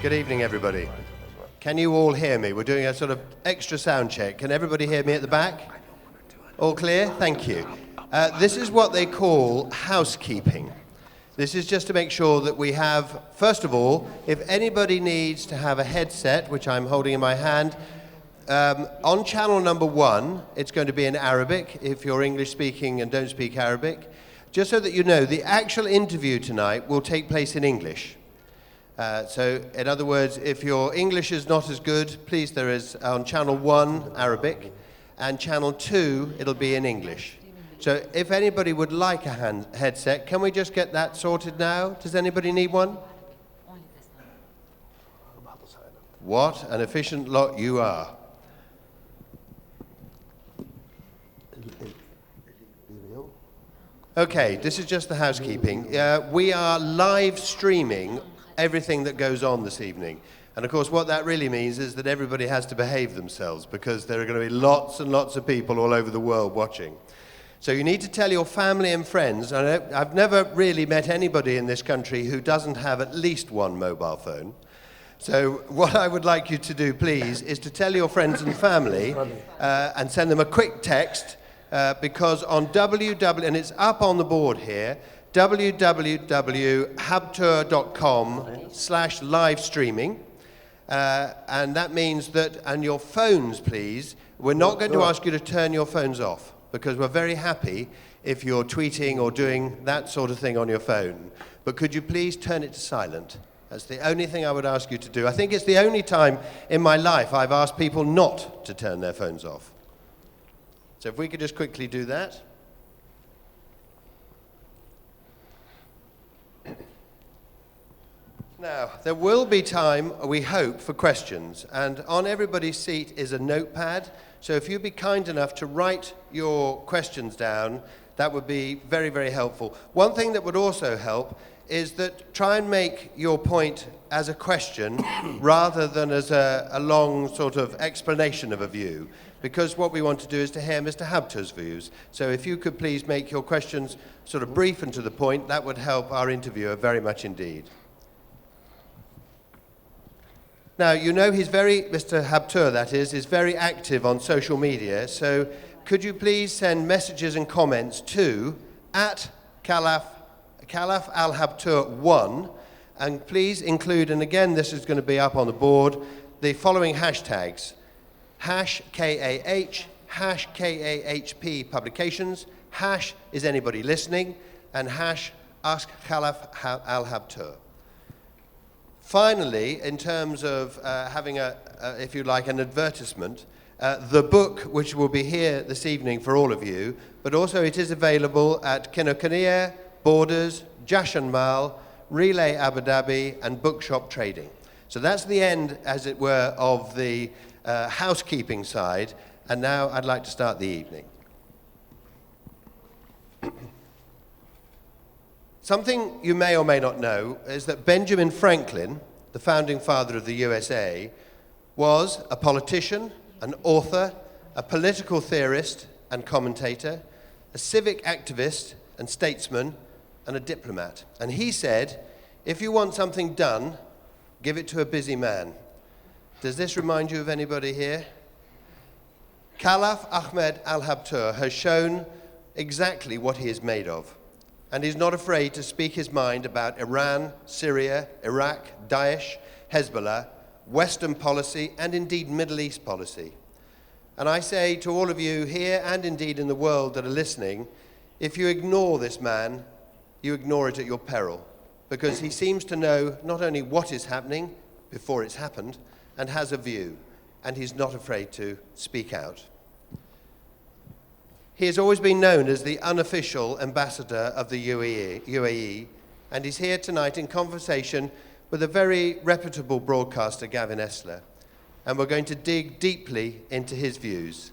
Good evening, everybody. Can you all hear me? We're doing a sort of extra sound check. Can everybody hear me at the back? All clear? Thank you. This is what they call housekeeping. This is just to make sure that we have, first of all, if anybody needs to have a headset, which I'm holding in my hand, on channel number 1, it's going to be in Arabic, if you're English speaking and don't speak Arabic. Just so that you know, the actual interview tonight will take place in English. So, in other words, if your English is not as good, please, there is on channel 1, Arabic, and channel 2, it'll be in English. So, if anybody would like a headset, can we just get that sorted now? Does anybody need one? What an efficient lot you are. Okay, this is just the housekeeping. We are live streaming everything that goes on this evening. And of course, what that really means is that everybody has to behave themselves because there are going to be lots and lots of people all over the world watching. So you need to tell your family and friends, and I've never really met anybody in this country who doesn't have at least one mobile phone. So what I would like you to do, please, is to tell your friends and family and send them a quick text because on and it's up on the board here, www.habtoor.com/live streaming, and that means that, and your phones, please, we're not going to ask you to turn your phones off because we're very happy if you're tweeting or doing that sort of thing on your phone. But could you please turn it to silent? That's the only thing I would ask you to do. I think it's the only time in my life I've asked people not to turn their phones off. So if we could just quickly do that. Now, there will be time, we hope, for questions. And on everybody's seat is a notepad. So if you'd be kind enough to write your questions down, that would be very, very helpful. One thing that would also help is that try and make your point as a question rather than as a long sort of explanation of a view. Because what we want to do is to hear Mr. Habtoor's views. So if you could please make your questions sort of brief and to the point, that would help our interviewer very much indeed. Now, you know Mr. Habtoor, that is very active on social media, so could you please send messages and comments to @Khalaf Al Habtoor 1, and please include, and again this is going to be up on the board, the following hashtags: #KAH, #KAHP publications, #is anybody listening, and #ask Khalaf Al Habtoor. Finally, in terms of having if you like, an advertisement, the book, which will be here this evening for all of you, but also it is available at Kinokaniya, Borders, Jashan Mal, Relay Abu Dhabi, and Bookshop Trading. So that's the end, as it were, of the housekeeping side, and now I'd like to start the evening. Something you may or may not know is that Benjamin Franklin, the founding father of the USA, was a politician, an author, a political theorist and commentator, a civic activist and statesman, and a diplomat. And he said, if you want something done, give it to a busy man. Does this remind you of anybody here? Khalaf Ahmad Al Habtoor has shown exactly what he is made of. And he's not afraid to speak his mind about Iran, Syria, Iraq, Daesh, Hezbollah, Western policy, and indeed Middle East policy. And I say to all of you here and indeed in the world that are listening, if you ignore this man, you ignore it at your peril, because he seems to know not only what is happening before it's happened, and has a view, and he's not afraid to speak out. He has always been known as the unofficial ambassador of the UAE, and he's here tonight in conversation with a very reputable broadcaster, Gavin Esler. And we're going to dig deeply into his views.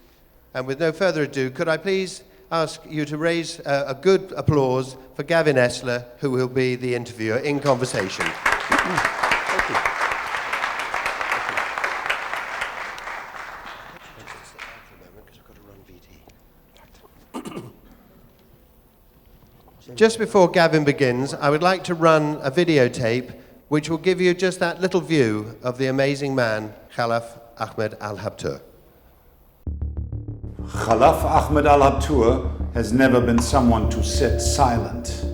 And with no further ado, could I please ask you to raise a good applause for Gavin Esler, who will be the interviewer in conversation. Thank you. Just before Gavin begins, I would like to run a videotape which will give you just that little view of the amazing man, Khalaf Ahmad Al Habtoor. Khalaf Ahmad Al Habtoor has never been someone to sit silent.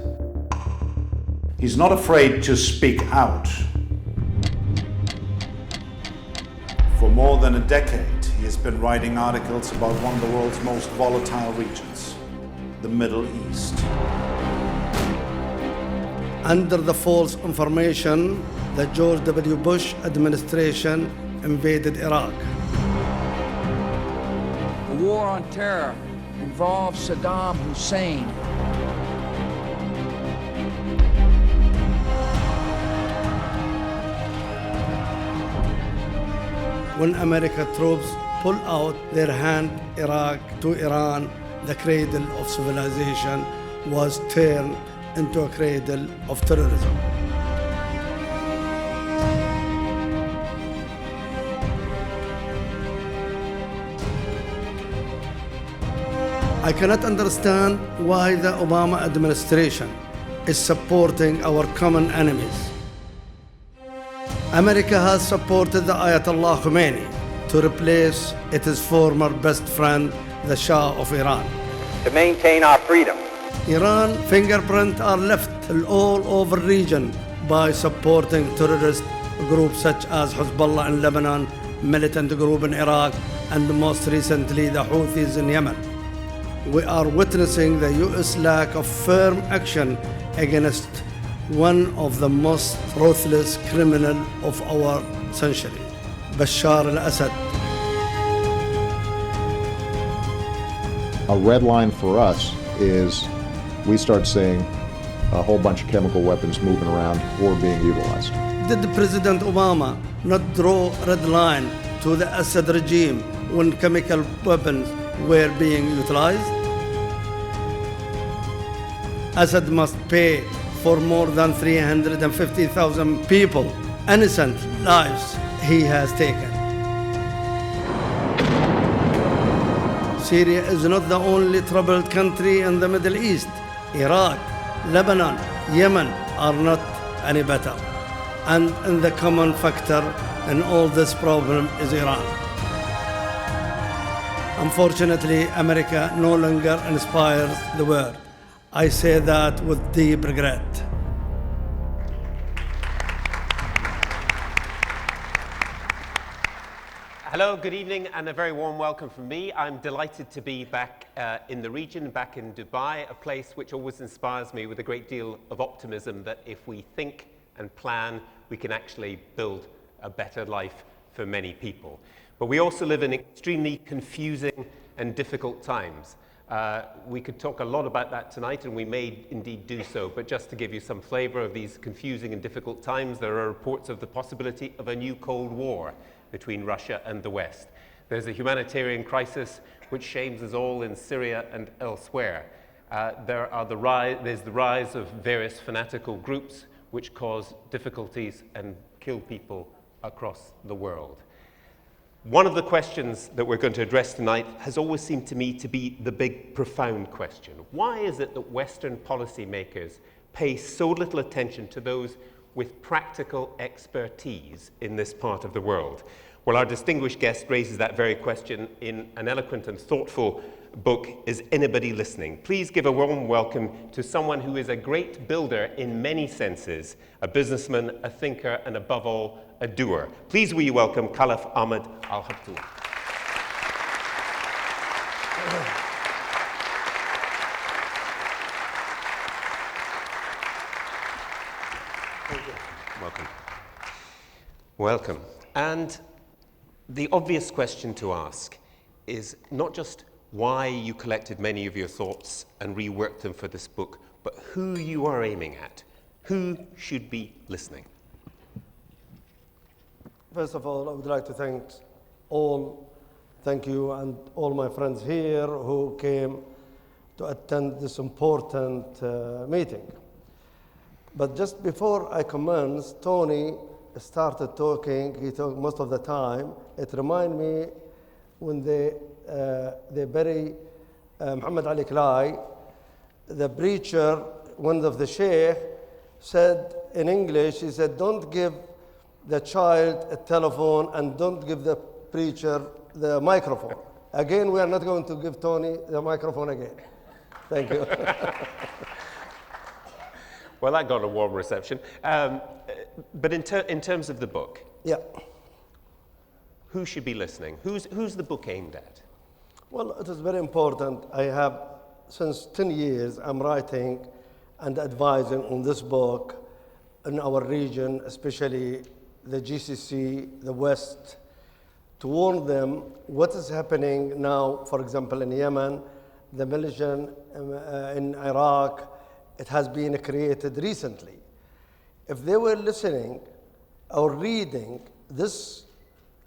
He's not afraid to speak out. For more than a decade, he has been writing articles about one of the world's most volatile regions, the Middle East. Under the false information, the George W. Bush administration invaded Iraq. The war on terror involves Saddam Hussein. When American troops pull out their hand Iraq to Iran, the cradle of civilization was turned into a cradle of terrorism. I cannot understand why the Obama administration is supporting our common enemies. America has supported the Ayatollah Khomeini to replace its former best friend, the Shah of Iran. To maintain our freedom. Iran fingerprints are left all over the region by supporting terrorist groups such as Hezbollah in Lebanon, militant group in Iraq, and most recently the Houthis in Yemen. We are witnessing the U.S. lack of firm action against one of the most ruthless criminals of our century, Bashar al-Assad. A red line for us is we start seeing a whole bunch of chemical weapons moving around or being utilized. Did President Obama not draw a red line to the Assad regime when chemical weapons were being utilized? Assad must pay for more than 350,000 people, innocent lives he has taken. Syria is not the only troubled country in the Middle East. Iraq, Lebanon, Yemen are not any better. And the common factor in all this problem is Iran. Unfortunately, America no longer inspires the world. I say that with deep regret. Hello, good evening, and a very warm welcome from me. I'm delighted to be back in the region, back in Dubai, a place which always inspires me with a great deal of optimism that if we think and plan, we can actually build a better life for many people. But we also live in extremely confusing and difficult times. We could talk a lot about that tonight, and we may indeed do so, but just to give you some flavor of these confusing and difficult times, there are reports of the possibility of a new Cold War between Russia and the West. There's a humanitarian crisis which shames us all in Syria and elsewhere. There's the rise of various fanatical groups which cause difficulties and kill people across the world. One of the questions that we're going to address tonight has always seemed to me to be the big, profound question. Why is it that Western policymakers pay so little attention to those with practical expertise in this part of the world? Well, our distinguished guest raises that very question in an eloquent and thoughtful book, Is Anybody Listening? Please give a warm welcome to someone who is a great builder in many senses, a businessman, a thinker, and above all, a doer. Please will you welcome Khalaf Ahmad Al Habtoor. Welcome. Welcome. And the obvious question to ask is not just why you collected many of your thoughts and reworked them for this book, but who you are aiming at. Who should be listening? First of all, I would like to thank you and all my friends here who came to attend this important meeting. But just before I commence, Tony started talking. He talked most of the time. It reminded me when they bury Muhammad Ali Klai, the preacher, one of the sheikh, said in English, he said, don't give the child a telephone and don't give the preacher the microphone. Again, we are not going to give Tony the microphone again. Thank you. Well, that got a warm reception. But in terms of the book, Yeah. who should be listening? Who's the book aimed at? Well, it is very important. I have, since 10 years, I'm writing and advising on this book in our region, especially the GCC, the West, to warn them what is happening now, for example, in Yemen, the militia in Iraq, it has been created recently. If they were listening or reading this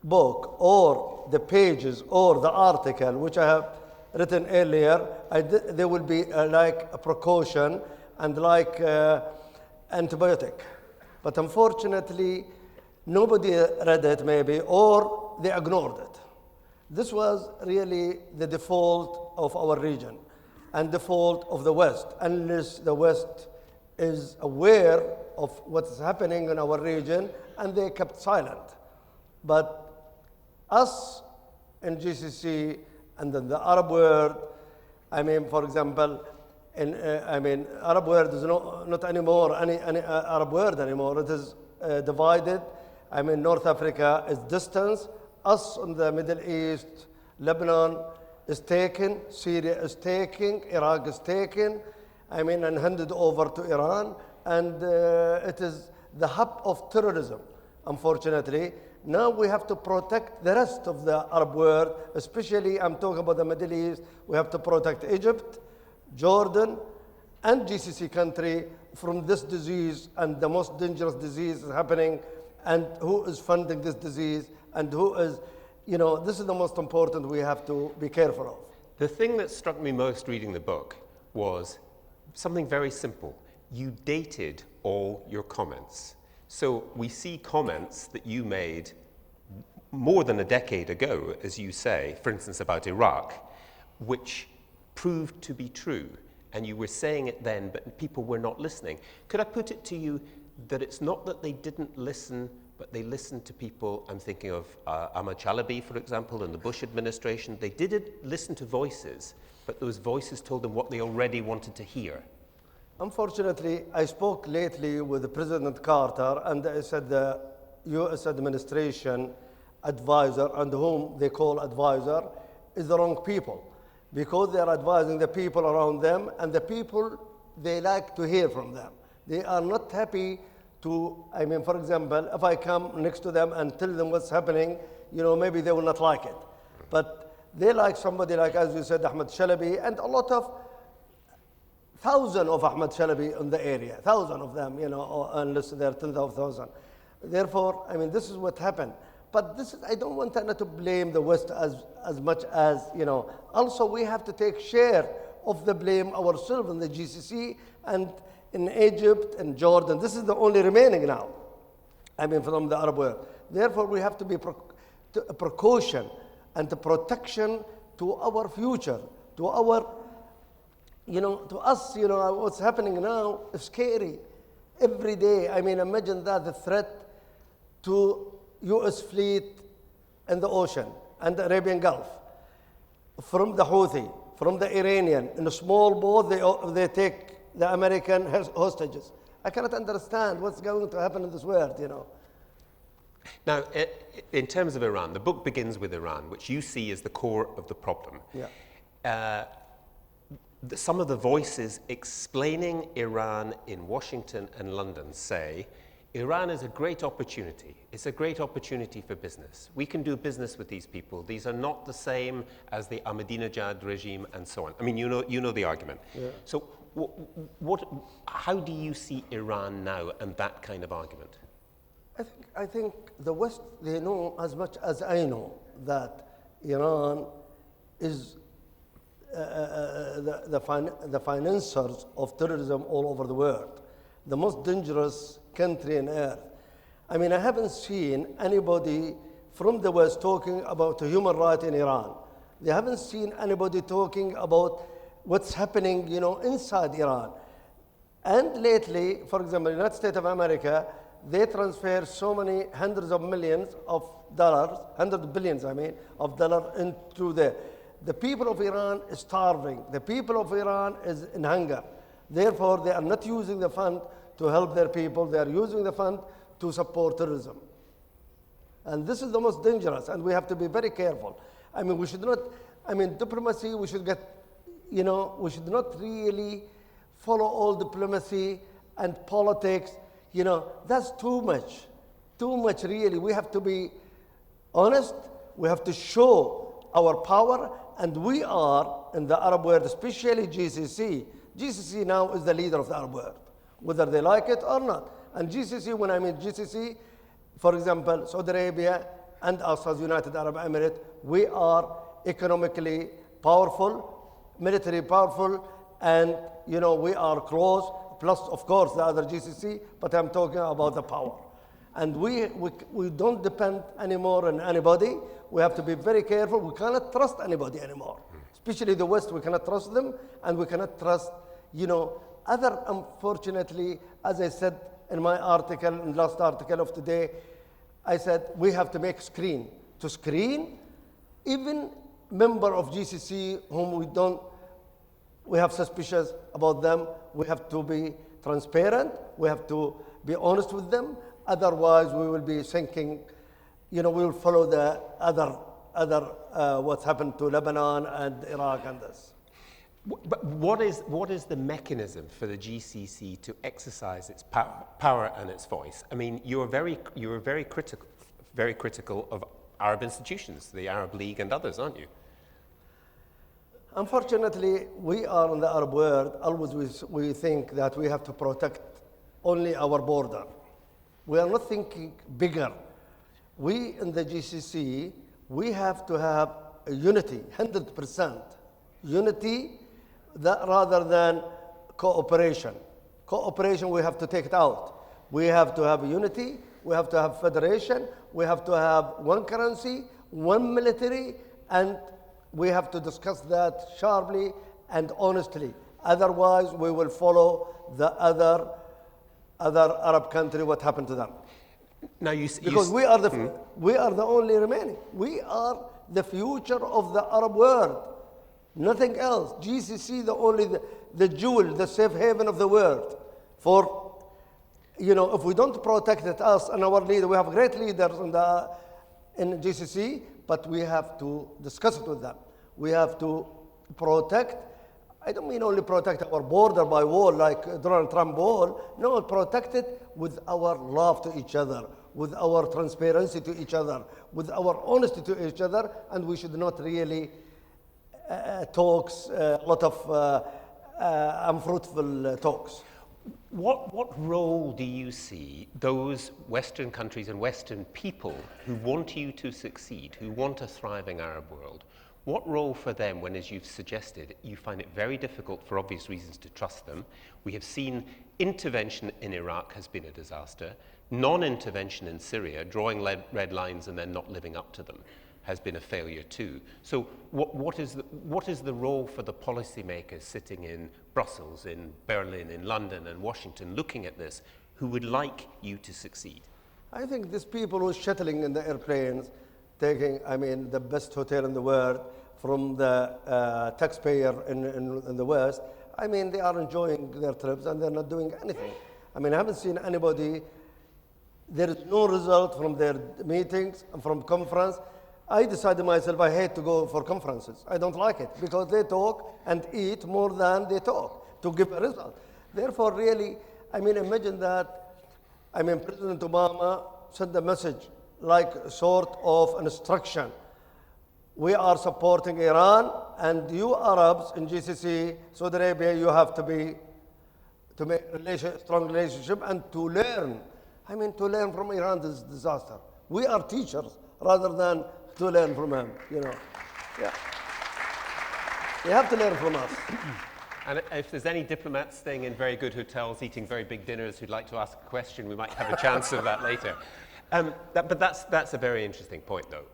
book or the pages or the article which I have written earlier, there will be like a precaution and like antibiotic. But unfortunately, nobody read it maybe, or they ignored it. This was really the default of our region and default of the West, unless the West is aware of what's happening in our region and they kept silent. But us in GCC and in the Arab world, I mean, for example, Arab world is not anymore any Arab world anymore. It is divided. I mean, North Africa is distant. Us in the Middle East, Lebanon is taken, Syria is taken, Iraq is taken, and handed over to Iran. And it is the hub of terrorism, unfortunately. Now we have to protect the rest of the Arab world, especially I'm talking about the Middle East. We have to protect Egypt, Jordan, and GCC country from this disease, and the most dangerous disease is happening, and who is funding this disease, and who is, this is the most important we have to be careful of. The thing that struck me most reading the book was something very simple. You dated all your comments. So we see comments that you made more than a decade ago, as you say, for instance, about Iraq, which proved to be true. And you were saying it then, but people were not listening. Could I put it to you that it's not that they didn't listen, but they listened to people? I'm thinking of Ahmad Chalabi, for example, in the Bush administration. They did listen to voices, but those voices told them what they already wanted to hear. Unfortunately, I spoke lately with President Carter, and I said the U.S. administration advisor, and whom they call advisor, is the wrong people, because they are advising the people around them, and the people, they like to hear from them. They are not happy to, for example, if I come next to them and tell them what's happening, maybe they will not like it. But they like somebody like, as you said, Ahmad Chalabi, and a lot of thousands of Ahmad Chalabi in the area, thousands of them, unless there are tens of thousands. Therefore, this is what happened. But this is, I don't want to blame the West as much as, Also, we have to take share of the blame ourselves in the GCC and in Egypt and Jordan. This is the only remaining now, from the Arab world. Therefore, we have to be a precaution and a protection to our future, to our, to us, what's happening now is scary. Every day, imagine that the threat to U.S. fleet in the ocean and the Arabian Gulf, from the Houthi, from the Iranian, in a small boat, they take the American hostages. I cannot understand what's going to happen in this world, Now, in terms of Iran, the book begins with Iran, which you see as the core of the problem. Yeah. Some of the voices explaining Iran in Washington and London say, Iran is a great opportunity. It's a great opportunity for business. We can do business with these people. These are not the same as the Ahmadinejad regime and so on. You know the argument. Yeah. So how do you see Iran now and that kind of argument? I think the West, they know as much as I know that Iran is the financiers of terrorism all over the world, the most dangerous country on earth. I haven't seen anybody from the West talking about human rights in Iran. They haven't seen anybody talking about what's happening, inside Iran. And lately, for example, in the United States of America, they transfer so many hundreds of millions of dollars, hundreds of billions, of dollars into the people of Iran is starving. The people of Iran is in hunger. Therefore, they are not using the fund to help their people. They are using the fund to support terrorism. And this is the most dangerous, and we have to be very careful. We should not, diplomacy, we should get, we should not really follow all diplomacy and politics. That's too much really. We have to be honest. We have to show our power, and we are in the Arab world, especially GCC. GCC now is the leader of the Arab world, whether they like it or not. And GCC, when I mean GCC, for example, Saudi Arabia and us as United Arab Emirates, we are economically powerful, military powerful, and we are close, plus of course the other GCC, but I'm talking about the power. And we don't depend anymore on anybody. We have to be very careful. We cannot trust anybody anymore, especially the West. We cannot trust them, and we cannot trust, other, unfortunately, as I said in my article, in the last article of today, I said we have to make screen. To screen, even member of GCC whom we have suspicions about them, we have to be transparent, we have to be honest with them, otherwise we will be thinking, we will follow the other what's happened to Lebanon and Iraq and this. But what is the mechanism for the GCC to exercise its power and its voice? You are very critical of Arab institutions, the Arab League and others, aren't you? Unfortunately, we are in the Arab world. Always we think that we have to protect only our border. We are not thinking bigger. We in the GCC, we have to have a unity, 100% unity, that rather than cooperation. Cooperation, we have to take it out. We have to have unity, we have to have federation, we have to have one currency, one military, and we have to discuss that sharply and honestly. Otherwise, we will follow the other Arab country, what happened to them. Now because we are the only remaining. We are the future of the Arab world. Nothing else. GCC, the jewel, the safe haven of the world. For, if we don't protect it, us and our leader, we have great leaders in GCC, but we have to discuss it with them. We have to protect. I don't mean only protect our border by wall like Donald Trump wall. No, protect it with our love to each other, with our transparency to each other, with our honesty to each other, and we should not really talks, a lot of unfruitful talks. What role do you see those Western countries and Western people who want you to succeed, who want a thriving Arab world, what role for them when, as you've suggested, you find it very difficult for obvious reasons to trust them? We have seen intervention in Iraq has been a disaster. Non-intervention in Syria, drawing red lines and then not living up to them, has been a failure too. So what is the role for the policymakers sitting in Brussels, in Berlin, in London and Washington looking at this, who would like you to succeed? I think these people who are shuttling in the airplanes, taking, the best hotel in the world from the taxpayer in the West, they are enjoying their trips and they're not doing anything. I haven't seen anybody, there is no result from their meetings and from conference. I decided myself I hate to go for conferences. I don't like it because they talk and eat more than they talk to give a result. Therefore, really, imagine that, President Obama sent a message like sort of an instruction. We are supporting Iran, and you Arabs in GCC, Saudi Arabia, you have to make strong relationship and to learn. To learn from Iran this disaster. We are teachers rather than to learn from him, Yeah. You have to learn from us. And if there's any diplomats staying in very good hotels, eating very big dinners who'd like to ask a question, we might have a chance of that later. But that's a very interesting point, though.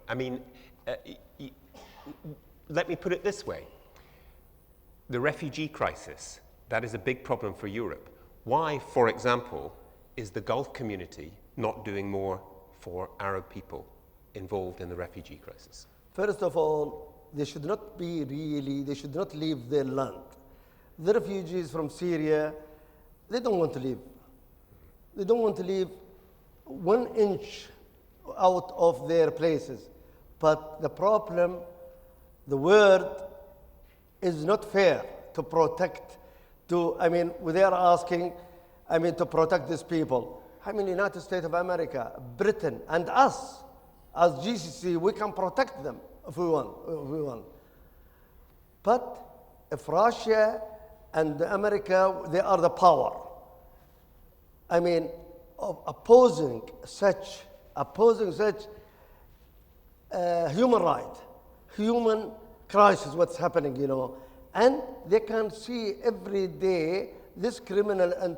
Let me put it this way. The refugee crisis, that is a big problem for Europe. Why, for example, is the Gulf community not doing more for Arab people involved in the refugee crisis? First of all, they should not leave their land. The refugees from Syria, they don't want to leave. They don't want to leave 1 inch out of their places. But the problem, the world is not fair to protect, they are asking, to protect these people. United States of America, Britain, and us, as GCC, we can protect them if we want. But if Russia and America, they are the power. Opposing such human right, human crisis, what's happening, and they can see every day this criminal, and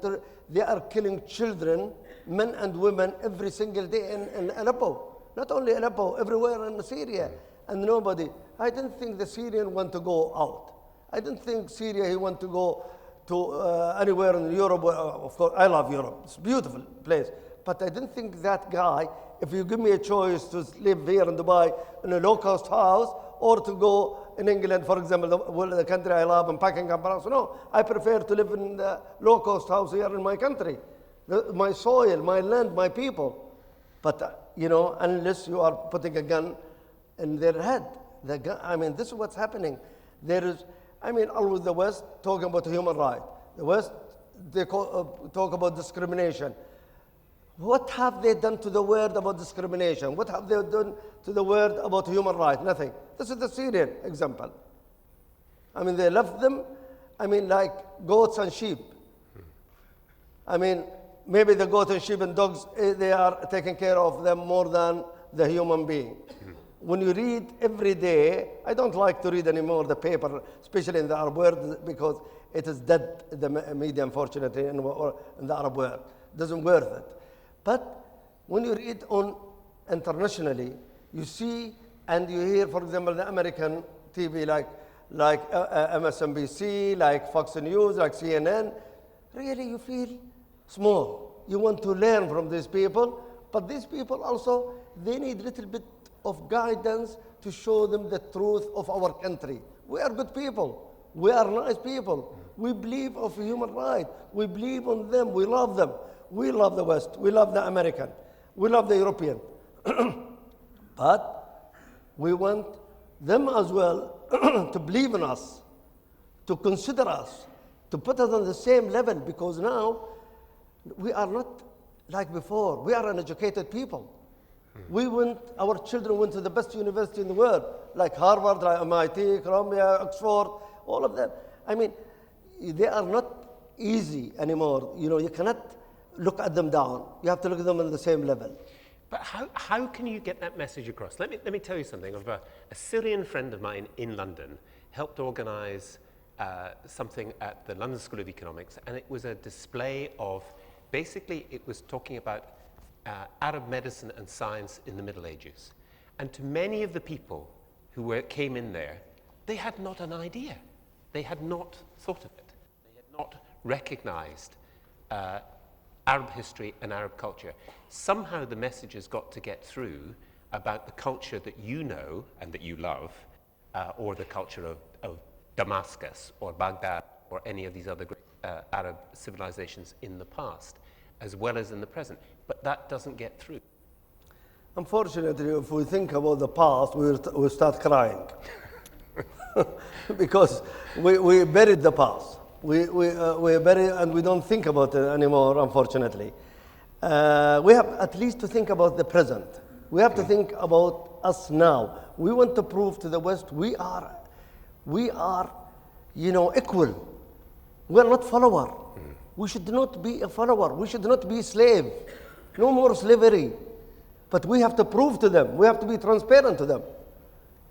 they are killing children, men and women, every single day in Aleppo. Not only Aleppo, everywhere in Syria, and nobody. I didn't think the Syrian want to go out. I didn't think Syria, he want to go to anywhere in Europe. Of course, I love Europe. It's a beautiful place. But I didn't think that guy, if you give me a choice to live here in Dubai in a low-cost house or to go in England, for example, the country I love, in Buckingham Palace, no, I prefer to live in the low-cost house here in my country. My soil, my land, my people. But, unless you are putting a gun in their head. This is what's happening. There is, always the West talking about human rights. The West, they talk about discrimination. What have they done to the word about discrimination? What have they done to the word about human rights? Nothing. This is the Syrian example. They left them, like goats and sheep. Maybe the goats and sheep and dogs, they are taking care of them more than the human being. When you read every day, I don't like to read anymore the paper, especially in the Arab world, because it is dead, the media, unfortunately, in the Arab world. It doesn't worth it. But when you read on internationally, you see and you hear, for example, the American TV like MSNBC, like Fox News, like CNN, really you feel small. You want to learn from these people, but these people also, they need a little bit of guidance to show them the truth of our country. We are good people. We are nice people. We believe of human rights. We believe on them. We love them. We love the West. We love the American. We love the European. But we want them as well to believe in us, to consider us, to put us on the same level, because now we are not like before. We are uneducated people. Our children went to the best university in the world, like Harvard, like MIT, Columbia, Oxford, all of them. They are not easy anymore. You cannot look at them down. You have to look at them on the same level. But how can you get that message across? Let me tell you something. A Syrian friend of mine in London helped organize something at the London School of Economics, and it was a display of, basically it was talking about Arab medicine and science in the Middle Ages. And to many of the people who came in there, they had not an idea. They had not thought of it. They had not recognized Arab history and Arab culture. Somehow the message has got to get through about the culture that you know and that you love, or the culture of Damascus or Baghdad or any of these other great Arab civilizations in the past, as well as in the present. But that doesn't get through. Unfortunately, if we think about the past, we'll start crying. Because we buried the past. We bury and we don't think about it anymore, unfortunately. We have at least to think about the present. We have to think about us now. We want to prove to the West we are equal. We are not follower. We should not be a follower. We should not be a slave. No more slavery. But we have to prove to them. We have to be transparent to them.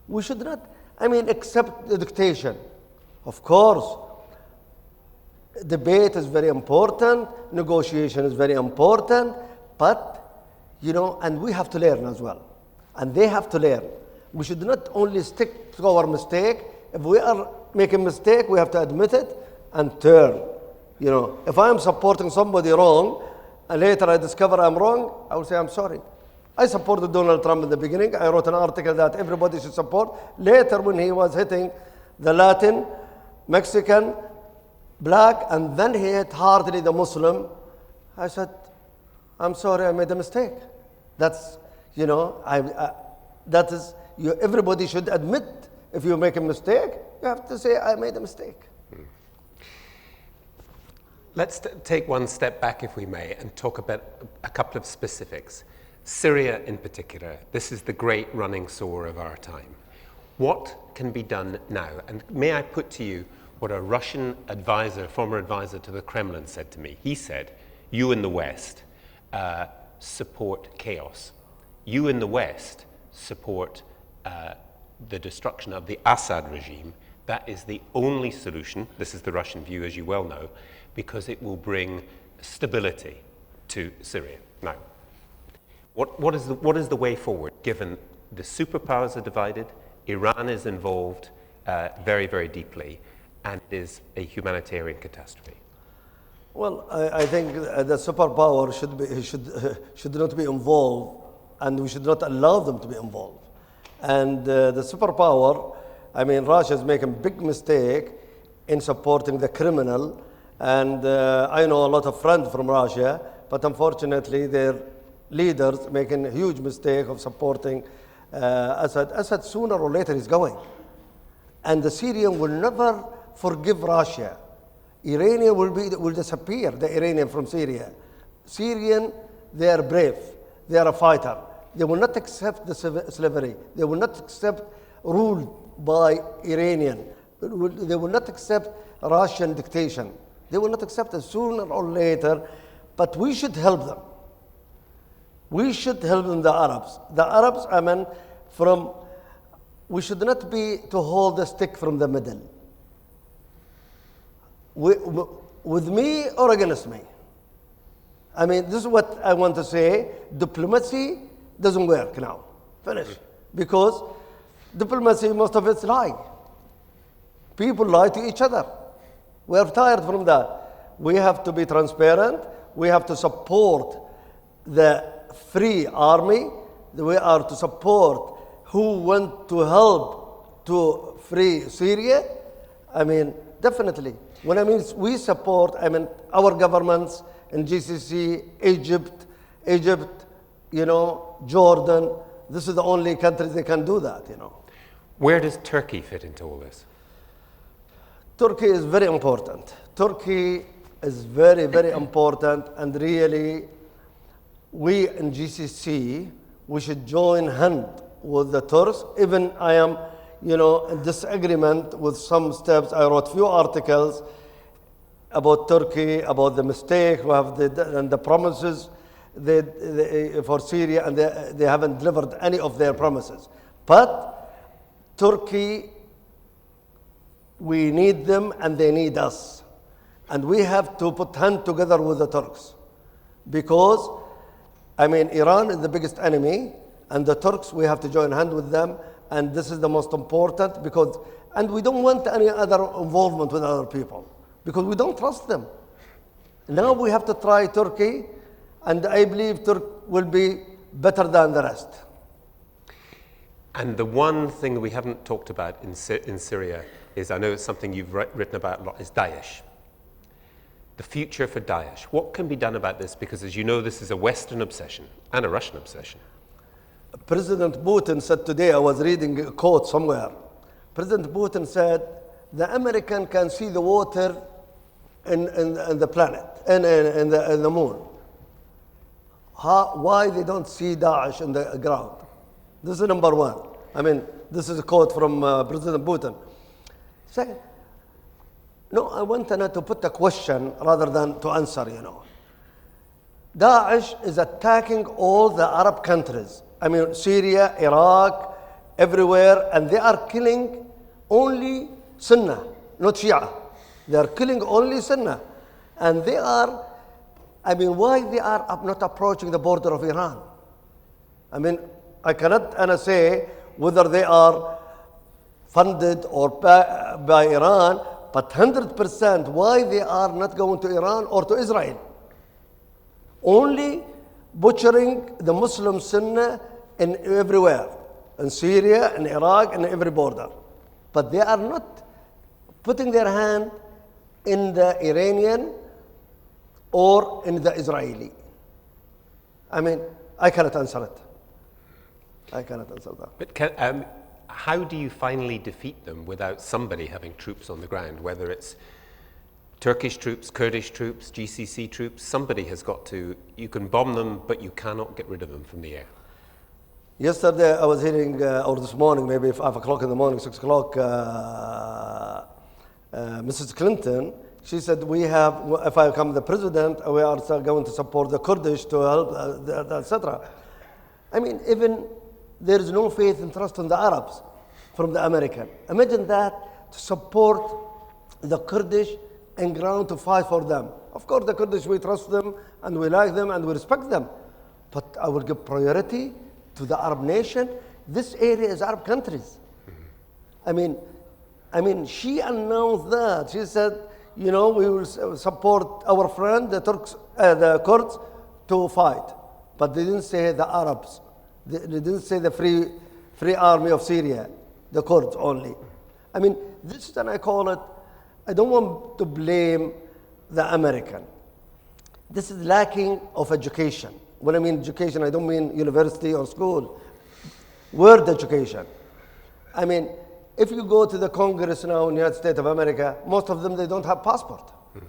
We should not, accept the dictation. Of course, debate is very important. Negotiation is very important. But, and we have to learn as well. And they have to learn. We should not only stick to our mistake. If we are making a mistake, we have to admit it and turn. You know, if I'm supporting somebody wrong, and later I discover I'm wrong, I will say I'm sorry. I supported Donald Trump in the beginning. I wrote an article that everybody should support. Later, when he was hitting the Latin, Mexican, black, and then he hit hardly the Muslim, I said, I'm sorry, I made a mistake. That's, you know, that is, everybody should admit if you make a mistake, you have to say, I made a mistake. Let's take one step back, if we may, and talk about a couple of specifics. Syria in particular, this is the great running sore of our time. What can be done now? And may I put to you what a Russian advisor, former advisor to the Kremlin said to me. He said, you in the West support chaos. You in the West support the destruction of the Assad regime. That is the only solution, this is the Russian view, as you well know, because it will bring stability to Syria. Now, what is the way forward, given the superpowers are divided, Iran is involved very, very deeply, and it is a humanitarian catastrophe? Well, I think the superpower should not be involved, and we should not allow them to be involved. And the superpower, I mean, Russia is making a big mistake in supporting the criminal. And I know a lot of friends from Russia, but unfortunately their leaders making a huge mistake of supporting Assad. Assad sooner or later is going. And the Syrian will never forgive Russia. Iranian will disappear, the Iranian from Syria. Syrian, they are brave. They are a fighter. They will not accept the slavery. They will not accept rule by Iranian. They will not accept Russian dictation. They will not accept it sooner or later, but we should help them. We should help them, the Arabs. The Arabs, I mean, we should not be to hold the stick from the middle. With me or against me. I mean, this is what I want to say. Diplomacy doesn't work now. Finish. Because diplomacy, most of it's lie. People lie to each other. We are tired from that. We have to be transparent. We have to support the free army. We are to support who want to help to free Syria. I mean, definitely. When I mean we support, I mean our governments in GCC, Egypt, you know, Jordan. This is the only country they can do that, you know. Where does Turkey fit into all this? Turkey is very important. Turkey is very, very important, and really, we in GCC, we should join hand with the Turks. Even I am, you know, in disagreement with some steps. I wrote few articles about Turkey, about the mistake and the promises for Syria, and they haven't delivered any of their promises. But Turkey, we need them and they need us. And we have to put hands together with the Turks. Because, I mean, Iran is the biggest enemy, and the Turks, we have to join hands with them. And this is the most important, and we don't want any other involvement with other people, because we don't trust them. Now we have to try Turkey, and I believe Turkey will be better than the rest. And the one thing that we haven't talked about in Syria is, I know it's something you've written about a lot, is Daesh. The future for Daesh. What can be done about this? Because as you know, this is a Western obsession and a Russian obsession. President Putin said today, I was reading a quote somewhere. President Putin said, the American can see the water in the planet, in the moon. Why they don't see Daesh in the ground? This is number one. I mean, this is a quote from President Putin. Second, no, I want to put a question rather than to answer, you know. Daesh is attacking all the Arab countries. I mean, Syria, Iraq, everywhere, and they are killing only Sunnah, not Shia. They are killing only Sunnah. And they are, I mean, why they are not approaching the border of Iran? I mean, I cannot say whether they are funded or by Iran, but 100% why they are not going to Iran or to Israel. Only butchering the Muslim Sunnah in everywhere, in Syria, in Iraq, in every border. But they are not putting their hand in the Iranian or in the Israeli. I mean, I cannot answer it. I cannot answer that. But how do you finally defeat them without somebody having troops on the ground, whether it's Turkish troops, Kurdish troops, GCC troops? Somebody has got to, you can bomb them, but you cannot get rid of them from the air. Yesterday, I was hearing, or this morning, maybe 5 o'clock in the morning, 6 o'clock, Mrs. Clinton, she said, we have, if I become the president, we are going to support the Kurdish to help, etc. I mean, even there is no faith and trust in the Arabs from the American. Imagine that, to support the Kurdish and ground to fight for them. Of course, the Kurdish, we trust them, and we like them, and we respect them. But I will give priority to the Arab nation. This area is Arab countries. I mean, she announced that. She said, you know, we will support our friend, the Turks, the Kurds, to fight. But they didn't say the Arabs. They didn't say the free army of Syria, the Kurds only. I mean, this is, and I call it, I don't want to blame the American. This is lacking of education. When I mean education, I don't mean university or school. Word education. I mean, if you go to the Congress now in the United States of America, most of them, they don't have passport. Mm-hmm.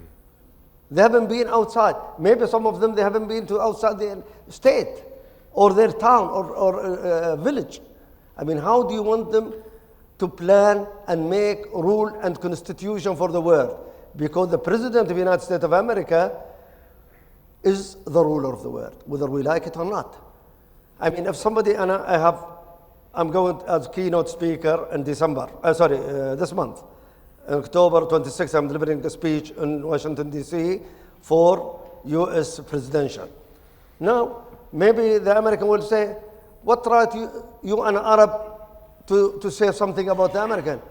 They haven't been outside. Maybe some of them, they haven't been to outside their state or their town or village. I mean, how do you want them to plan and make rule and constitution for the world? Because the president of the United States of America is the ruler of the world, whether we like it or not. I mean, if somebody, and I'm going as keynote speaker in December, this month. In October 26th, I'm delivering a speech in Washington, D.C. for U.S. presidential. Now, maybe the American will say, what right you an Arab to say something about the American?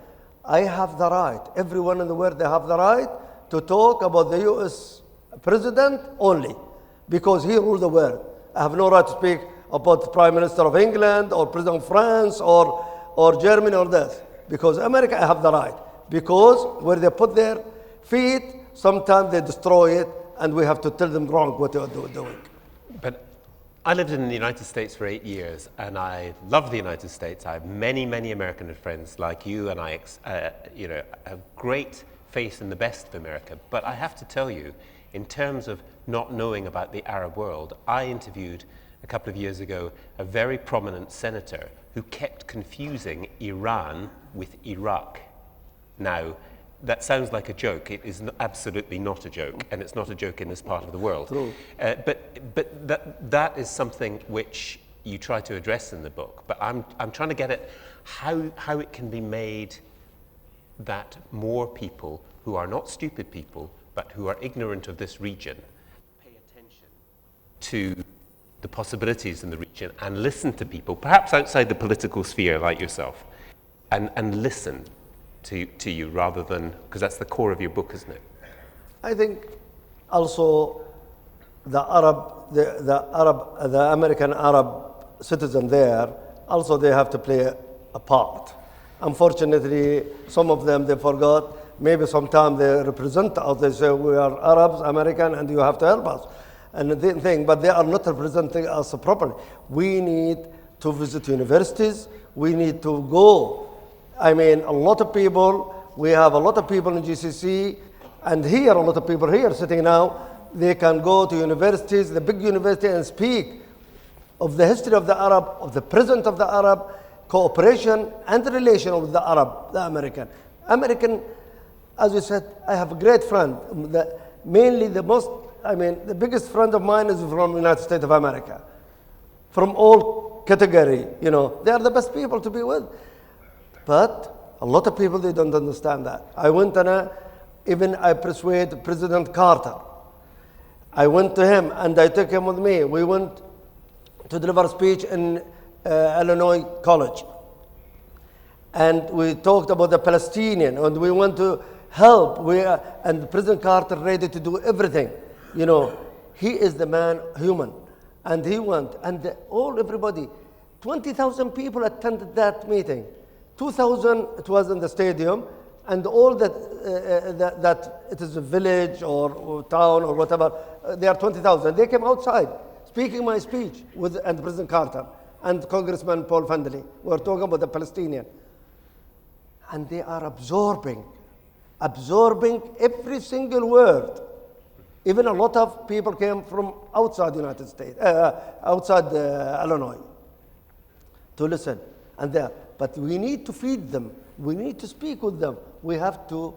I have the right. Everyone in the world, they have the right to talk about the U.S. president only, because he rules the world. I have no right to speak about the Prime Minister of England or President of France or Germany or this. Because America, I have the right. Because where they put their feet, sometimes they destroy it, and we have to tell them wrong what they are doing. But I lived in the United States for 8 years, and I love the United States. I have many, many American friends like you, and I have great faith in the best of America. But I have to tell you, in terms of not knowing about the Arab world, I interviewed a couple of years ago a very prominent senator who kept confusing Iran with Iraq. Now, that sounds like a joke. It is absolutely not a joke, and it's not a joke in this part of the world. True. But that is something which you try to address in the book. But I'm trying to get at how it can be made that more people who are not stupid people, but who are ignorant of this region, pay attention to the possibilities in the region and listen to people, perhaps outside the political sphere like yourself, and listen to you rather than, because that's the core of your book, isn't it? I think also the American Arab citizen there, also they have to play a part. Unfortunately, some of them, they forgot. Maybe sometimes they represent us. They say, we are Arabs, American, and you have to help us. And the thing, but they are not representing us properly. We need to visit universities. We need to go. I mean, a lot of people, we have a lot of people in GCC, and here, a lot of people here sitting now, they can go to universities, the big university, and speak of the history of the Arab, of the present of the Arab, cooperation and relation with the Arab, the American. As you said, I have a great friend. Mainly the biggest friend of mine is from the United States of America. From all category, they are the best people to be with. But a lot of people, they don't understand that. I went and even I persuaded President Carter. I went to him and I took him with me. We went to deliver a speech in Illinois College. And we talked about the Palestinian, and we went to help. And President Carter ready to do everything. You know, he is the man, human, and he went. And everybody, 20,000 people attended that meeting. 2,000 it was in the stadium, and all that it is a village or town or whatever. They are 20,000. They came outside speaking my speech and President Carter and Congressman Paul Findlay. We're talking about the Palestinian. And they are absorbing every single word. Even a lot of people came from outside the United States, outside Illinois, to listen. But we need to feed them. We need to speak with them. We have to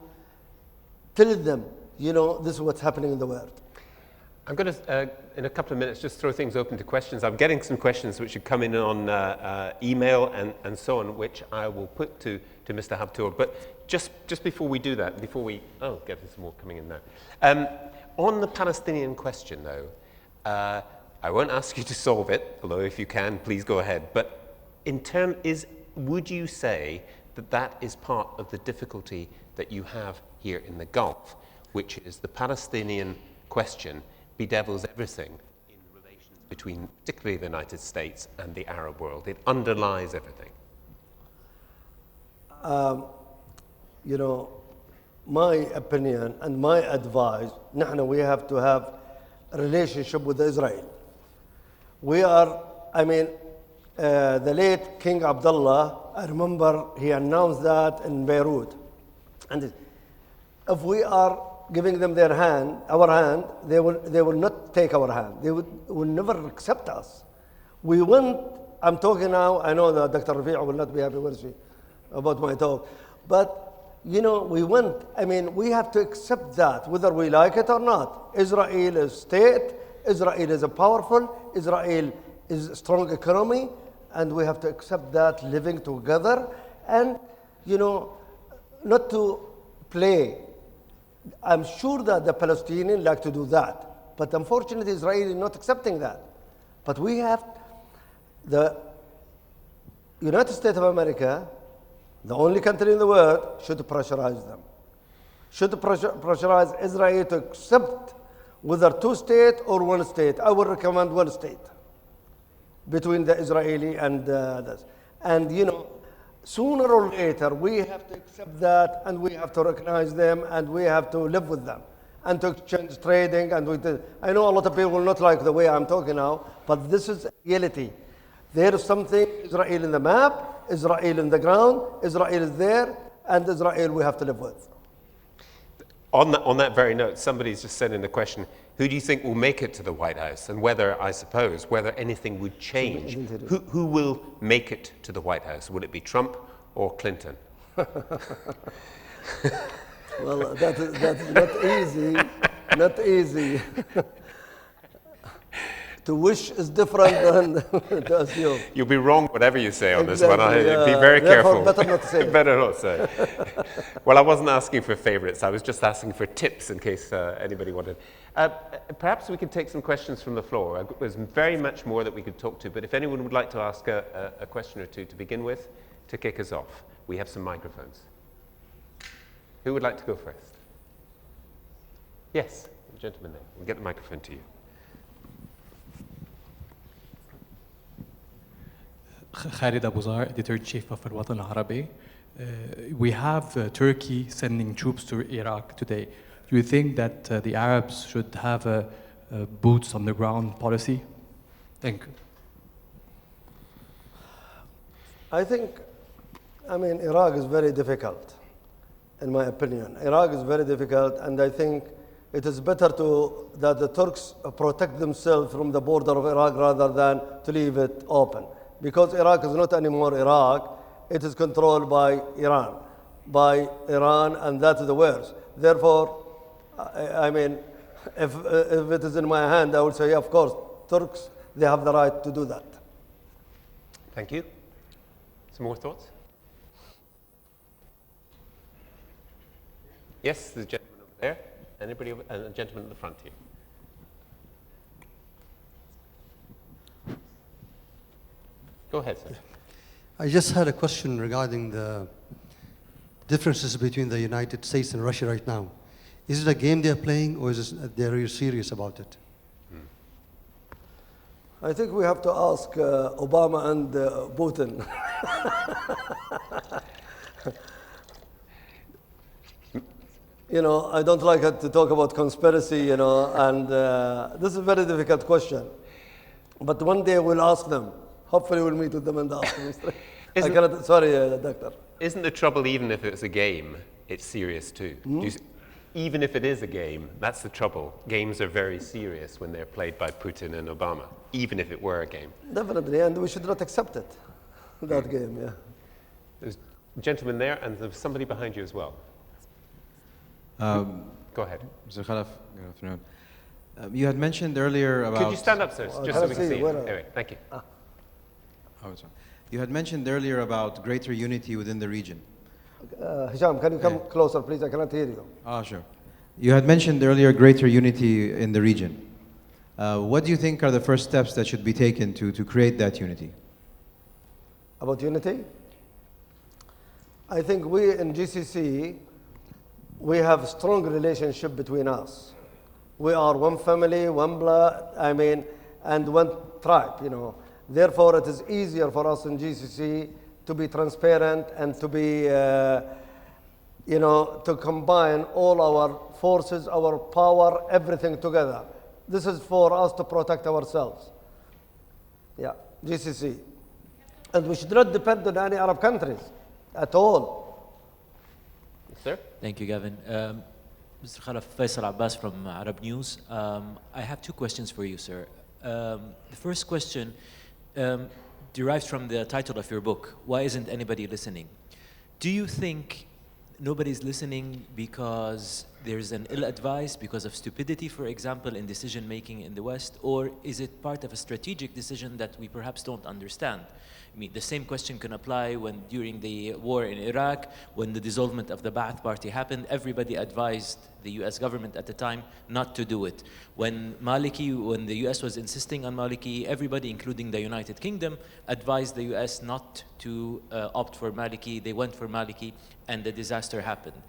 tell them, you know, this is what's happening in the world. I'm going to, in a couple of minutes, just throw things open to questions. I'm getting some questions which have come in on email and so on, which I will put to Mr. Habtoor. But just before we do that, get some more coming in now. On the Palestinian question, though, I won't ask you to solve it, although if you can, please go ahead. But would you say that is part of the difficulty that you have here in the Gulf, which is the Palestinian question bedevils everything in relations between particularly the United States and the Arab world? It underlies everything. You know, my opinion and my advice, we have to have a relationship with Israel. The late King Abdullah, I remember he announced that in Beirut. And if we are giving them our hand, they will not take our hand. They will never accept us. We went, I'm talking now, I know that Dr. Rafi'a will not be happy, will she, about my talk. But, you know, we have to accept that, whether we like it or not. Israel is state, Israel is a powerful, Israel is a strong economy, and we have to accept that living together and, you know, not to play. I'm sure that the Palestinians like to do that, but unfortunately Israel is not accepting that. But we have the United States of America, the only country in the world, should pressurize them. Should pressurize Israel to accept whether two-state or one state. I would recommend one state between the Israeli and this. And, you know, sooner or later, we have to accept that, and we have to recognize them, and we have to live with them, and to exchange trading. I know a lot of people will not like the way I'm talking now, but this is reality. There is something, Israel in the map, Israel in the ground, Israel is there, and Israel we have to live with. On that very note, somebody's just sent in the question, who do you think will make it to the White House? And whether anything would change. Who will make it to the White House? Will it be Trump or Clinton? Well, that is not easy. To wish is different than to assume. You'll be wrong whatever you say on this one. Be very careful. Better not say. Better not say. Well, I wasn't asking for favorites. I was just asking for tips in case anybody wanted. Perhaps we could take some questions from the floor. There's very much more that we could talk to, but if anyone would like to ask a question or two to begin with, to kick us off, we have some microphones. Who would like to go first? Yes, the gentleman there. We'll get the microphone to you. Khalid Abuzar, editor-in-chief of Al-Watan Al-Arabi. We have Turkey sending troops to Iraq today. Do you think that the Arabs should have a boots on the ground policy? Thank you. I think, Iraq is very difficult, in my opinion. Iraq is very difficult, and I think it is better that the Turks protect themselves from the border of Iraq rather than to leave it open. Because Iraq is not anymore Iraq, it is controlled by Iran, and that's the worst. Therefore, if it is in my hand, I would say, of course, Turks, they have the right to do that. Thank you. Some more thoughts? Yes, the gentleman over there. Anybody? A gentleman at the front here. Go ahead, sir. I just had a question regarding the differences between the United States and Russia right now. Is it a game they're playing, or is it they're really serious about it? I think we have to ask Obama and Putin. You know, I don't like to talk about conspiracy, you know, and this is a very difficult question. But one day we'll ask them. Hopefully we'll meet with them and ask them. Sorry, Doctor. Isn't the trouble, even if it's a game, it's serious too? Even if it is a game, that's the trouble. Games are very serious when they're played by Putin and Obama, even if it were a game. Definitely, and we should not accept it, that game, yeah. There's a gentleman there, and there's somebody behind you as well. Go ahead. Mr. Khalaf, good afternoon. You had mentioned earlier about... Could you stand up, sir, just so we can see you? Anyway, thank you. Oh, sorry. You had mentioned earlier about greater unity within the region. Hisham, can you come closer, please? I cannot hear you. Sure. You had mentioned earlier greater unity in the region. What do you think are the first steps that should be taken to create that unity? About unity? I think we in GCC, we have a strong relationship between us. We are one family, one blood, and one tribe, you know. Therefore, it is easier for us in GCC to be transparent and to be, you know, to combine all our forces, our power, everything together. This is for us to protect ourselves. Yeah, GCC. And we should not depend on any Arab countries at all. Sir? Thank you, Gavin. Mr. Khalaf, Faisal Abbas from Arab News. I have two questions for you, sir. The first question derives from the title of your book, Why Isn't Anybody Listening? Do you think nobody's listening because there's an ill advice, because of stupidity, for example, in decision making in the West, or is it part of a strategic decision that we perhaps don't understand? I mean, the same question can apply when during the war in Iraq, when the dissolvement of the Ba'ath Party happened, everybody advised the US government at the time not to do it. When the US was insisting on Maliki, everybody, including the United Kingdom, advised the US not to opt for Maliki. They went for Maliki, and the disaster happened.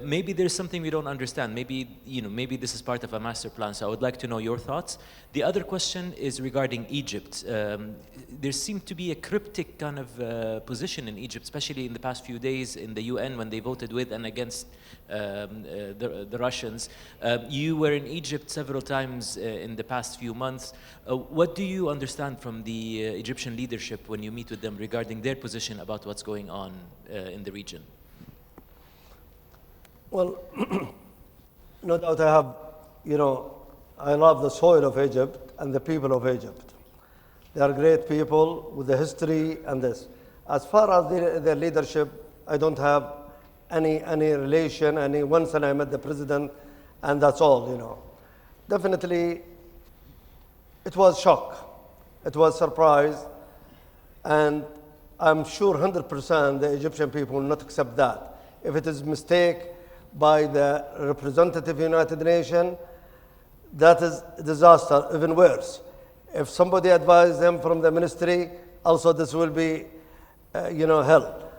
Maybe there's something we don't understand. Maybe, you know, maybe this is part of a master plan. So I would like to know your thoughts. The other question is regarding Egypt. There seemed to be a cryptic kind of position in Egypt, especially in the past few days in the UN when they voted with and against the Russians. You were in Egypt several times in the past few months. What do you understand from the Egyptian leadership when you meet with them regarding their position about what's going on in the region? Well, no doubt I have, you know, I love the soil of Egypt and the people of Egypt. They are great people with the history and this. As far as their leadership, I don't have any relation, once I met the president, and that's all, you know. Definitely, it was shock. It was surprise, and I'm sure 100% the Egyptian people will not accept that. If it is mistake by the representative United Nations, that is a disaster, even worse. If somebody advised them from the ministry, also this will be, you know, hell.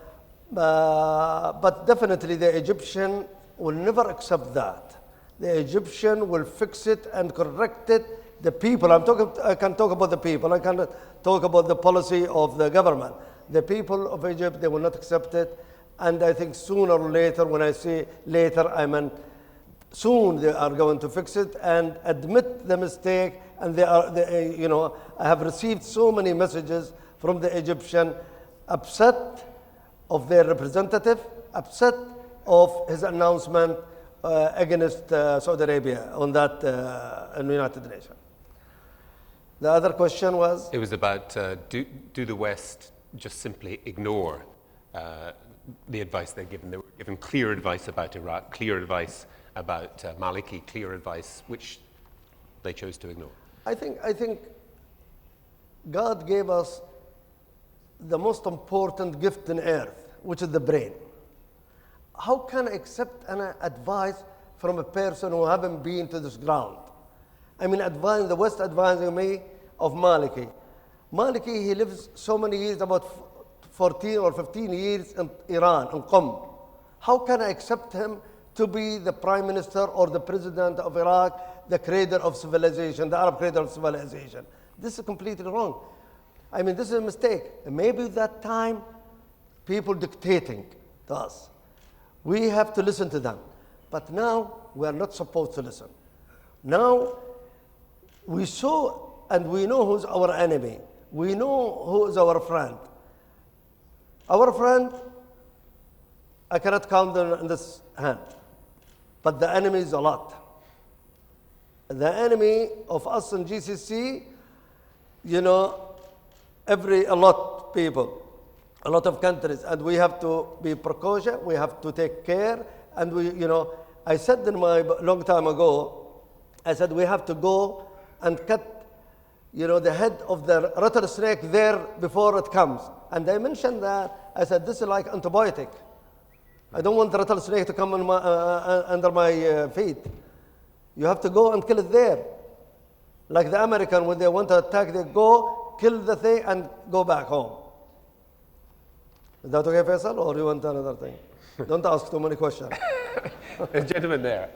But definitely the Egyptian will never accept that. The Egyptian will fix it and correct it. The people, I can talk about the people, I cannot talk about the policy of the government. The people of Egypt, they will not accept it. And I think sooner or later, when I say later, I mean soon they are going to fix it and admit the mistake. And you know, I have received so many messages from the Egyptian upset of their representative, upset of his announcement against Saudi Arabia on that in the United Nations. The other question was? It was about do the West just simply ignore the advice they're given? They were given clear advice about Iraq, clear advice about Maliki, clear advice which they chose to ignore. I think God gave us the most important gift on earth, which is the brain. How can I accept an advice from a person who haven't been to this ground? I mean, the West advising me of Maliki. Maliki, he lives so many years, about 14 or 15 years in Iran, in Qom. how can I accept him to be the prime minister or the president of Iraq, the cradle of civilization, the Arab cradle of civilization? This is completely wrong. I mean, this is a mistake. And maybe that time, people dictating to us. We have to listen to them. But now, we are not supposed to listen. Now, we saw and we know who's our enemy. We know who is our friend. Our friend, I cannot count them in this hand. But the enemy is a lot. The enemy of us in GCC, you know, a lot people, a lot of countries, and we have to be precaution, we have to take care, and we, you know, I said in my long time ago, I said we have to go and cut, you know, the head of the rattlesnake there before it comes. And I mentioned that, I said, this is like antibiotic. I don't want the rattlesnake to come on my, under my feet. You have to go and kill it there. Like the American, when they want to attack, they go, kill the thing, and go back home. Is that okay, Faisal, or you want another thing? Don't ask too many questions. The gentleman there.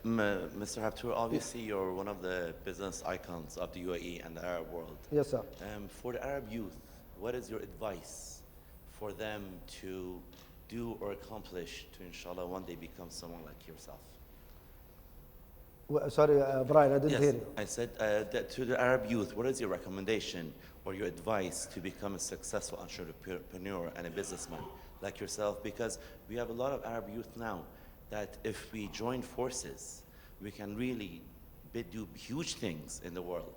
Mr. Habtoor, obviously you're one of the business icons of the UAE and the Arab world. Yes, sir. For the Arab youth, what is your advice for them to do or accomplish to, inshallah, one day become someone like yourself? Well, sorry, Brian, I didn't hear you. I said that to the Arab youth, what is your recommendation or your advice to become a successful entrepreneur and a businessman like yourself? Because we have a lot of Arab youth now that if we join forces, we can really do huge things in the world.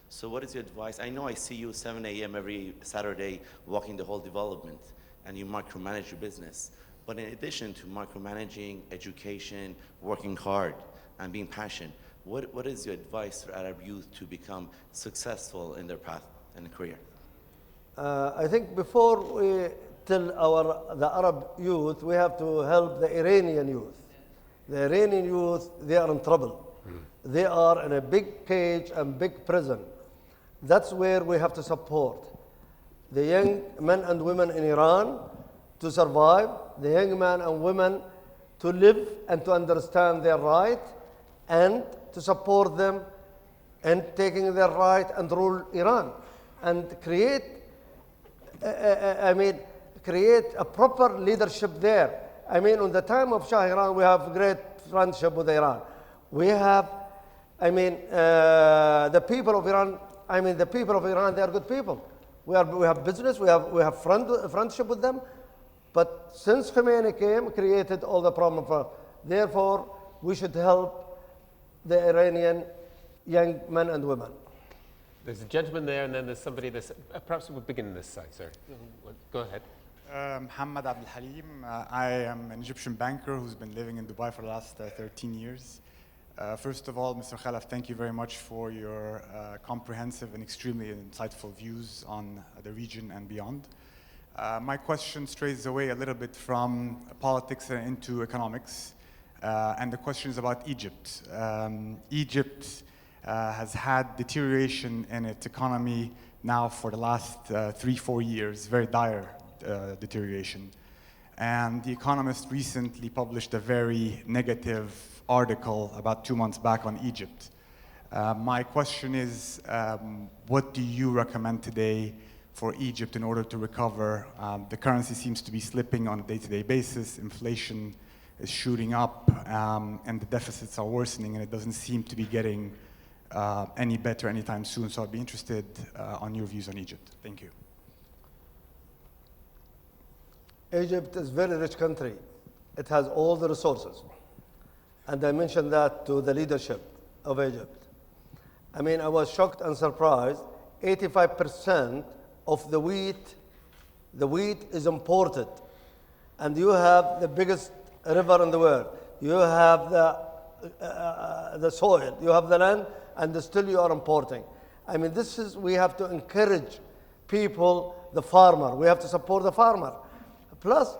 So what is your advice? I know I see you 7 a.m. every Saturday walking the whole development, and you micromanage your business. But in addition to micromanaging, education, working hard, and being passionate, what is your advice for Arab youth to become successful in their path and career? I think before we tell the Arab youth, we have to help the Iranian youth. The Iranian youth, they are in trouble. They are in a big cage and big prison. That's where we have to support the young men and women in Iran to survive, the young men and women to live and to understand their right, and to support them in taking their right and rule Iran, and create a proper leadership there. I mean, on the time of Shah Iran, we have great friendship with Iran. We have, the people of Iran, they are good people. We have business, we have friendship with them. But since Khomeini came, created all the problem for us. Therefore, we should help the Iranian young men and women. There's a gentleman there, and then there's somebody that's, perhaps we'll begin this side, sir. Go ahead. Muhammad Abdul Halim. I am an Egyptian banker who's been living in Dubai for the last 13 years. First of all, Mr. Khalaf, thank you very much for your comprehensive and extremely insightful views on the region and beyond. My question strays away a little bit from politics and into economics. And the question is about Egypt. Egypt has had deterioration in its economy now for the last 3-4 years, very dire deterioration. And The Economist recently published a very negative article about 2 months back on Egypt. My question is, what do you recommend today for Egypt in order to recover? The currency seems to be slipping on a day-to-day basis. Inflation is shooting up, and the deficits are worsening, and it doesn't seem to be getting any better anytime soon. So I'd be interested on your views on Egypt. Thank you. Egypt is a very rich country. It has all the resources. And I mentioned that to the leadership of Egypt. I mean, I was shocked and surprised. 85% of the wheat is imported. And you have the biggest river in the world. You have the soil, you have the land, and still you are importing. I mean, we have to encourage people, the farmer. We have to support the farmer. Plus,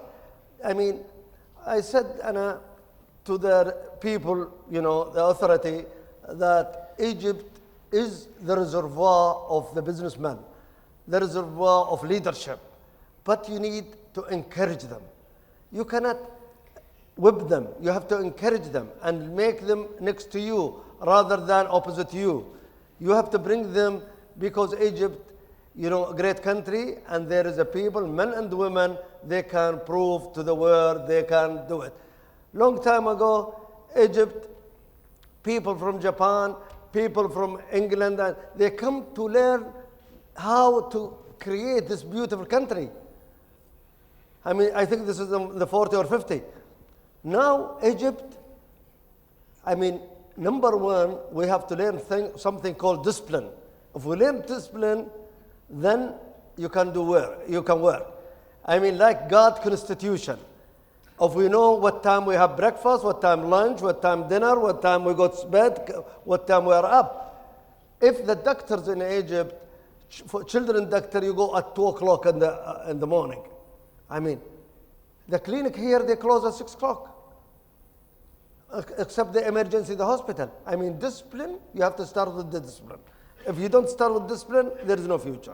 I mean, I said to the people, you know, the authority, that Egypt is the reservoir of the businessmen, the reservoir of leadership. But you need to encourage them. You cannot whip them. You have to encourage them and make them next to you rather than opposite you. You have to bring them, because Egypt, you know, a great country, and there is a people, men and women, they can prove to the world they can do it. Long time ago, Egypt, people from Japan, people from England, and they come to learn how to create this beautiful country. I mean, I think this is the 40 or 50. Now, Egypt, I mean, number one, we have to learn something called discipline. If we learn discipline, then you can do work. You can work. I mean, like God constitution. If we know what time we have breakfast, what time lunch, what time dinner, what time we go to bed, what time we are up. If the doctors in Egypt, for children doctor, you go at 2 o'clock in the morning. I mean, the clinic here, they close at 6 o'clock. Except the emergency, the hospital. I mean, discipline, you have to start with the discipline. If you don't start with discipline, there is no future.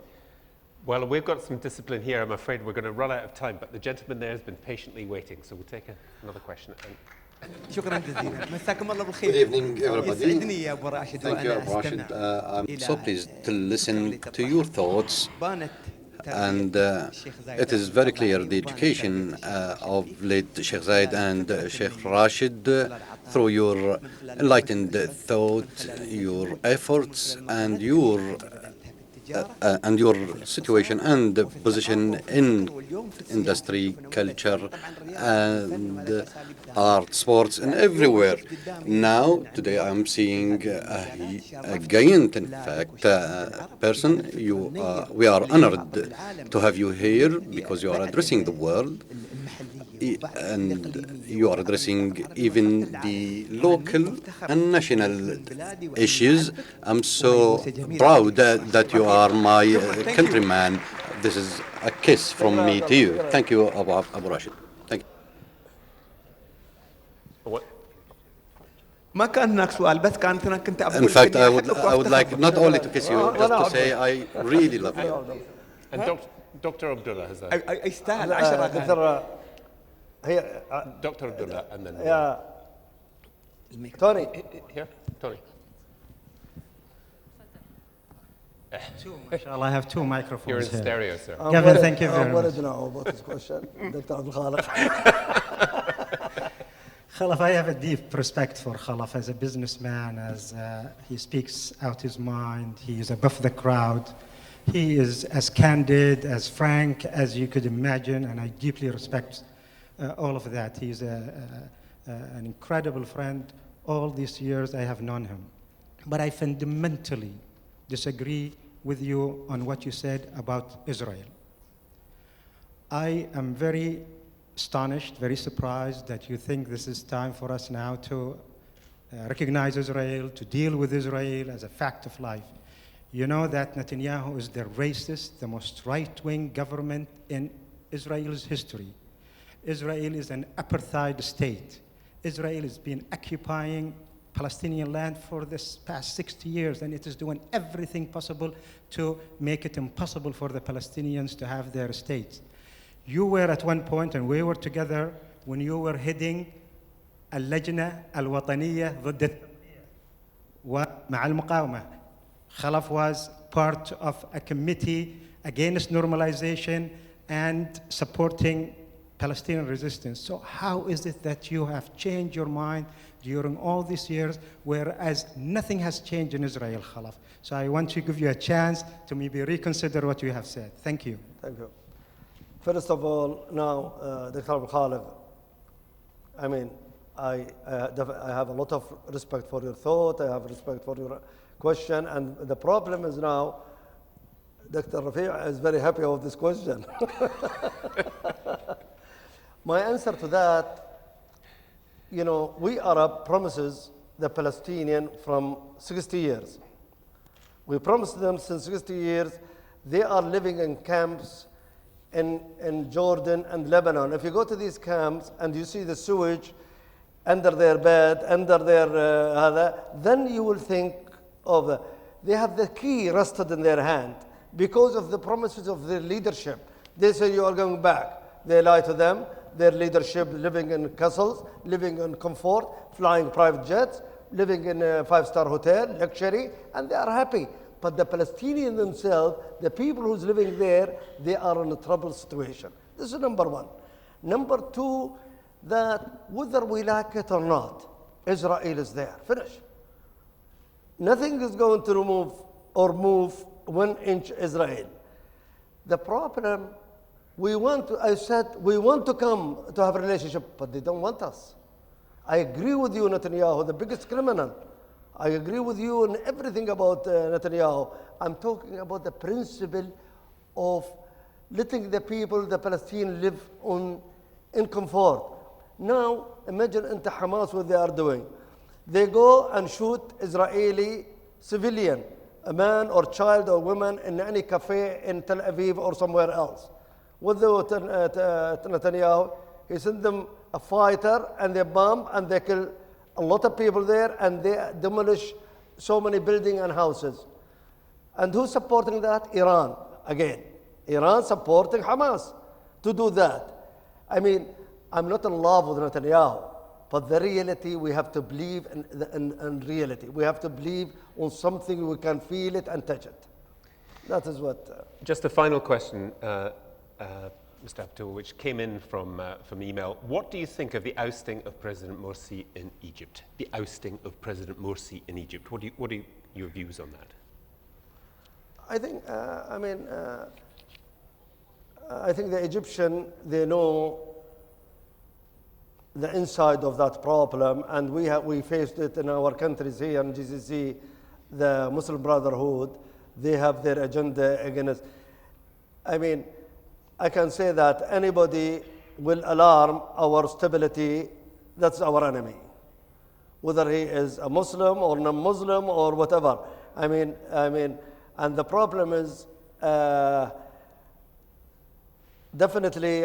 Well, we've got some discipline here. I'm afraid we're going to run out of time, but the gentleman there has been patiently waiting, so we'll take another question. شكرا جزيلا مساكم الله بالخير. Good evening, everybody. يسعدني يا أبو راشد Thank you, Abu Rashid. I'm so pleased to listen to your thoughts. And it is very clear the education of late Sheikh Zayed and Sheikh Rashid through your enlightened thought, your efforts, and your situation and position in industry, culture, and art, sports, and everywhere. Now, today, I'm seeing a giant, in fact, person. We are honored to have you here because you are addressing the world. And you are addressing even the local and national issues. I'm so proud that you are my countryman. This is a kiss from me to you. Thank you, Abu Rashid. Thank you. ما كان هناك سؤال بس كانت هناك كنت In fact, I would like not only to kiss you, just to say I really love you. And Dr. Abdullah has that. يستاهل 10 Dr. Abdullah, and then Tony. Here, Tony. Inshallah, I have 2 microphones. You're in here. stereo, sir. Gavin, thank you very I much. wanted to know about this question, Dr. Abdul Khalaf. Khalaf, I have a deep respect for Khalaf as a businessman, as he speaks out his mind. He is above the crowd. He is as candid, as frank as you could imagine, and I deeply respect all of that. He's an incredible friend. All these years I have known him. But I fundamentally disagree with you on what you said about Israel. I am very astonished, very surprised that you think this is time for us now to recognize Israel, to deal with Israel as a fact of life. You know that Netanyahu is the racist, the most right-wing government in Israel's history. Israel is an apartheid state. Israel has been occupying Palestinian land for this past 60 years, and it is doing everything possible to make it impossible for the Palestinians to have their states. You were at one point, and we were together, when you were heading اللجنة الوطنية ضد التطبيع ومع المقاومة. Khalaf was part of a committee against normalization and supporting Palestinian resistance. So how is it that you have changed your mind during all these years, whereas nothing has changed in Israel, Khalaf? So I want to give you a chance to maybe reconsider what you have said. Thank you. Thank you. First of all, now, Dr. Abdul Khalaf, I mean, I have a lot of respect for your thought. I have respect for your question. And the problem is now, Dr. Rafi' is very happy with this question. My answer to that, you know, we Arab promises the Palestinian from 60 years. We promised them since 60 years. They are living in camps in Jordan and Lebanon. If you go to these camps and you see the sewage under their bed, under their then you will think of they have the key rested in their hand because of the promises of their leadership. They say you are going back. They lie to them. their leadership living in castles, living in comfort, flying private jets, living in a five-star hotel, luxury, and they are happy. But the Palestinians themselves, the people who's living there, they are in a troubled situation. This is number one. Number two, that whether we like it or not, Israel is there. Finish. Nothing is going to remove or move 1 inch Israel. The problem, I said, we want to come to have a relationship, but they don't want us. I agree with you, Netanyahu, the biggest criminal. I agree with you on everything about Netanyahu. I'm talking about the principle of letting the people, the Palestinians, live in comfort. Now, imagine into Hamas what they are doing. They go and shoot Israeli civilian, a man or child or woman in any cafe in Tel Aviv or somewhere else. What they do Netanyahu, he sent them a fighter and they bomb and they kill a lot of people there and they demolish so many buildings and houses. And who's supporting that? Iran, again. Iran supporting Hamas to do that. I mean, I'm not in love with Netanyahu, but the reality, we have to believe in reality. We have to believe on something, we can feel it and touch it. That is what... Just a final question, Mr. Habtoor, which came in from email. What do you think of the ousting of President Morsi in Egypt? The ousting of President Morsi in Egypt. What are your views on that? I think, I think the Egyptian, they know the inside of that problem, and we faced it in our countries here in GCC, the Muslim Brotherhood. They have their agenda against. I mean, I can say that anybody will alarm our stability, that's our enemy. Whether he is a Muslim or non-Muslim or whatever. I mean, and the problem is, definitely,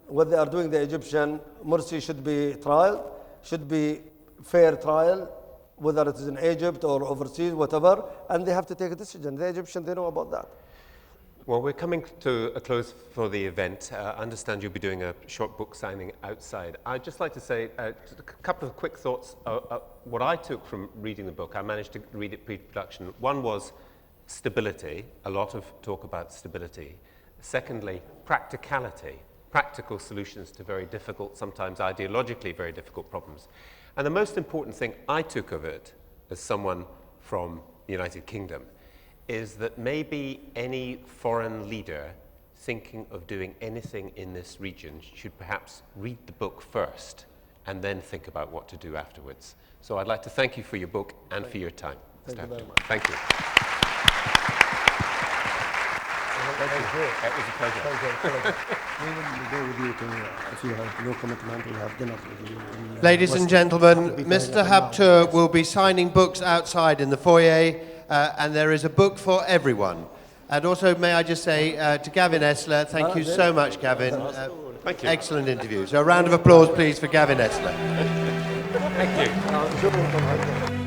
what they are doing, the Egyptian, Morsi should be trial, should be fair trial, whether it is in Egypt or overseas, whatever, and they have to take a decision. The Egyptian, they know about that. Well, we're coming to a close for the event. I understand you'll be doing a short book signing outside. I'd just like to say just a couple of quick thoughts. What I took from reading the book, I managed to read it pre-production. One was stability, a lot of talk about stability. Secondly, practicality. Practical solutions to very difficult, sometimes ideologically very difficult problems. And the most important thing I took of it, as someone from the United Kingdom, is that maybe any foreign leader thinking of doing anything in this region should perhaps read the book first and then think about what to do afterwards. So I'd like to thank you for your book and for your time. Thank you very much. Thank you. Thank you. It was a pleasure. Thank you. We will go with you to, if you have no commitment, we'll have dinner with you. Ladies and gentlemen, Mr. Habtoor will be signing books outside in the foyer, and there is a book for everyone. And also, may I just say to Gavin Esler, thank you so much, Gavin. Thank you. Excellent interview. So a round of applause, please, for Gavin Esler. Thank you.